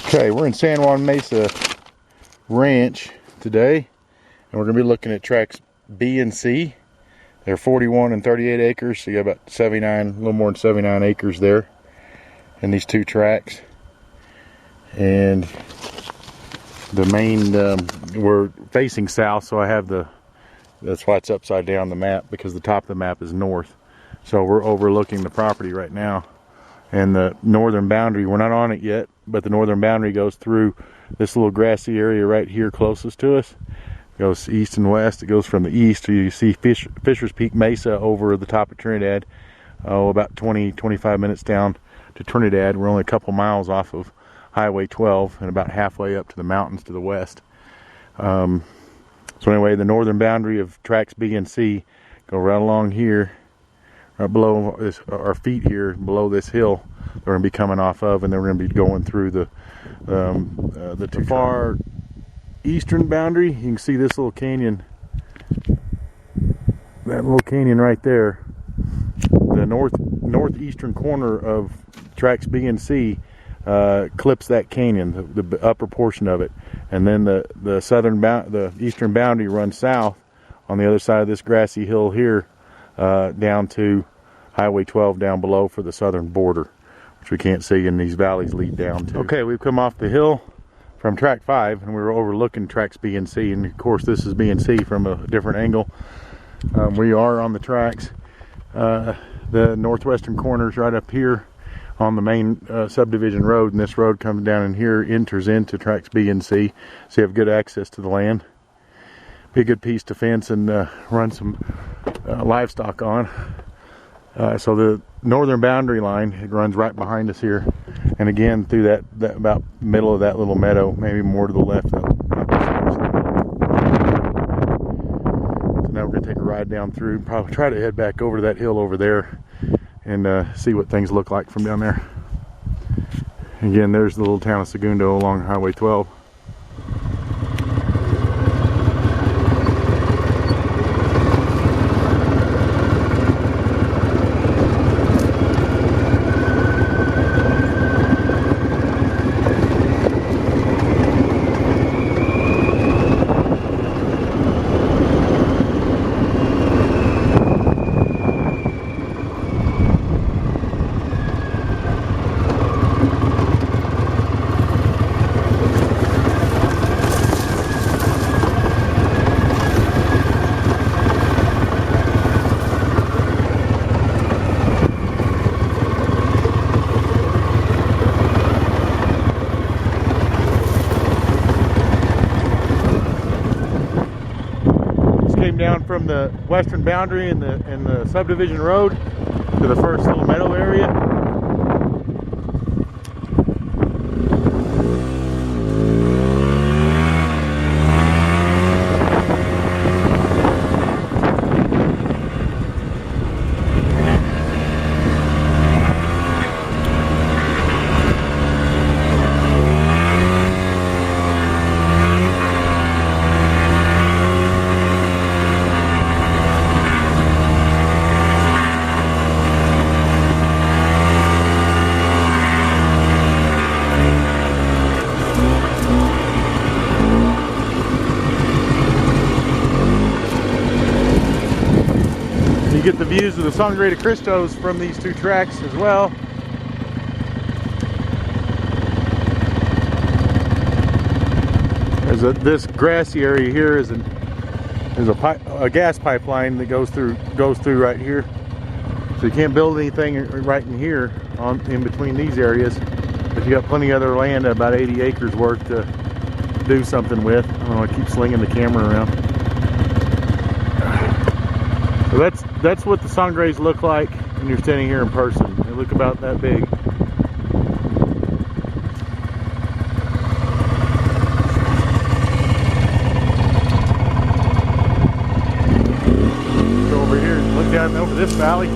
Okay, we're in San Juan Mesa Ranch today, and we're going to be looking at tracts B and C. They're 41 and 38 acres, so you got about 79, a little more than 79 acres there in these two tracts. And the main, we're facing south, so I have that's why it's upside down the map, because the top of the map is north. So we're overlooking the property right now. And the northern boundary, we're not on it yet, but the northern boundary goes through this little grassy area right here closest to us. It goes east and west. It goes from the east, you see Fisher's Peak Mesa over the top of Trinidad. About 20-25 minutes down to Trinidad. We're only a couple miles off of Highway 12 and about halfway up to the mountains to the west. So anyway, the northern boundary of tracts B and C go right along here, right below this, our feet here, below this hill that we're going to be coming off of, and then we're going to be going through the too far eastern boundary. You can see this little canyon, that little canyon right there. The northeastern corner of tracts B and C clips that canyon, the upper portion of it, and then the eastern boundary runs south on the other side of this grassy hill here, down to Highway 12 down below for the southern border, which we can't see, and these valleys lead down to. Okay, we've come off the hill from tract 5, and we're overlooking tracts B and C, and of course this is B and C from a different angle. We are on the tracks. The northwestern corner is right up here on the main subdivision road, and this road comes down in here, enters into tracts B and C, so you have good access to the land. Be a good piece to fence and run some livestock on. So the northern boundary line, it runs right behind us here, and again through that about middle of that little meadow, maybe more to the left. So now we're going to take a ride down through, probably try to head back over to that hill over there and see what things look like from down there. Again, there's the little town of Segundo along Highway 12. Down from the western boundary and the subdivision road to the first little meadow area. You get the views of the Sangre de Cristos from these two tracks as well. This grassy area here is a gas pipeline that goes through right here. So you can't build anything right in here in between these areas, but you got plenty of other land, about 80 acres worth to do something with. I don't know, I keep slinging the camera around. So that's what the Sangres look like when you're standing here in person. They look about that big. Go over here and look down over this valley.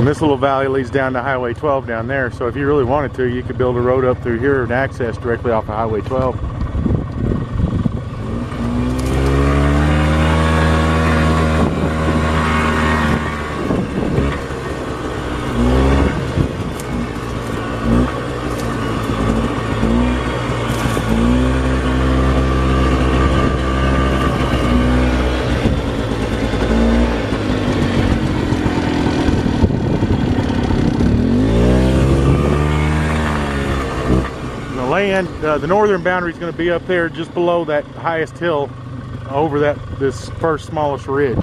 And this little valley leads down to Highway 12 down there, so if you really wanted to, you could build a road up through here and access directly off of Highway 12. The northern boundary is going to be up there just below that highest hill over this first smallest ridge.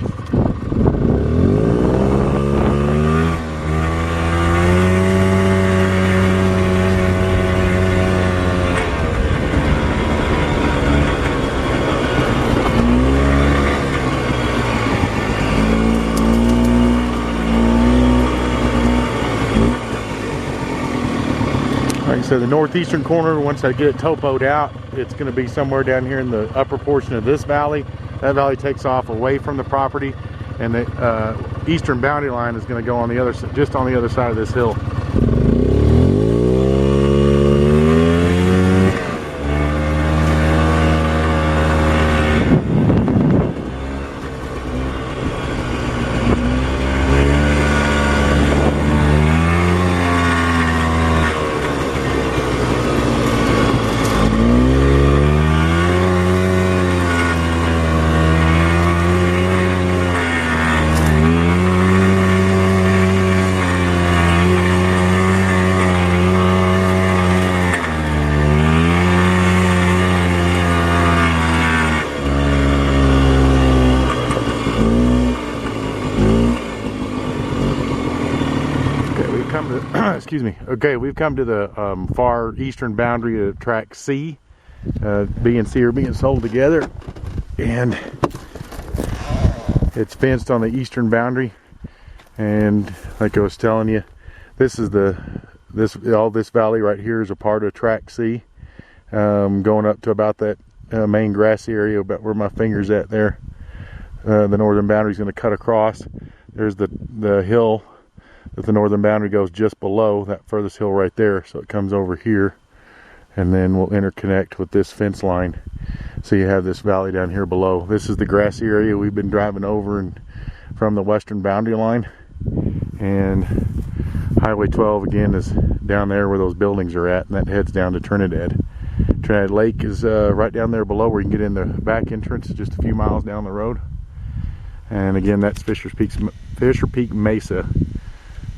Like I said, the northeastern corner, once I get it topoed out, it's going to be somewhere down here in the upper portion of this valley. That valley takes off away from the property, and the eastern boundary line is going to go on the other, just on the other side of this hill. Excuse me. Okay, we've come to the far eastern boundary of Tract C. B and C are being sold together, and it's fenced on the eastern boundary. And like I was telling you, this is all this valley right here is a part of Tract C, going up to about that main grassy area, about where my finger's at there. The northern boundary is going to cut across. There's the hill that the northern boundary goes just below, that furthest hill right there, so it comes over here, and then we'll interconnect with this fence line. So you have this valley down here below. This is the grassy area we've been driving over and from the western boundary line, and Highway 12 again is down there where those buildings are at, and that heads down to Trinidad. Trinidad Lake is right down there below where you can get in the back entrance, just a few miles down the road. And again, that's Fisher Peak Mesa,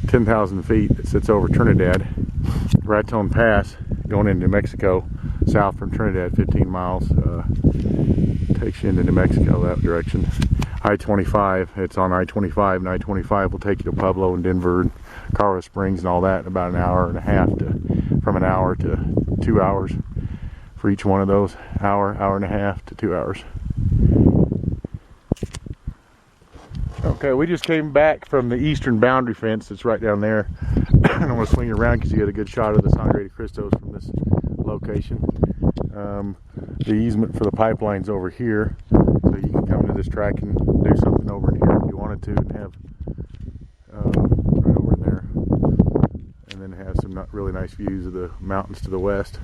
10,000 feet, that sits over Trinidad. Raton Pass going into New Mexico, south from Trinidad, 15 miles, takes you into New Mexico that direction. I-25, it's on I-25, and I-25 will take you to Pueblo and Denver and Colorado Springs and all that in about an hour and a half, from an hour to 2 hours for each one of those. Hour and a half to 2 hours. Okay, we just came back from the eastern boundary fence that's right down there. And I'm going to swing you around because you get a good shot of the Sangre de Cristos from this location. The easement for the pipeline's over here, so you can come to this track and do something over in here if you wanted to, and have right over in there, and then have some really nice views of the mountains to the west.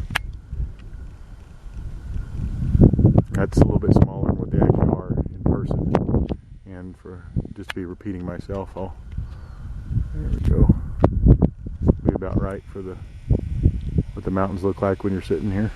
That's a little bit smaller than what they actually are in person. And for just to be repeating myself, there we go. Be about right for what the mountains look like when you're sitting here.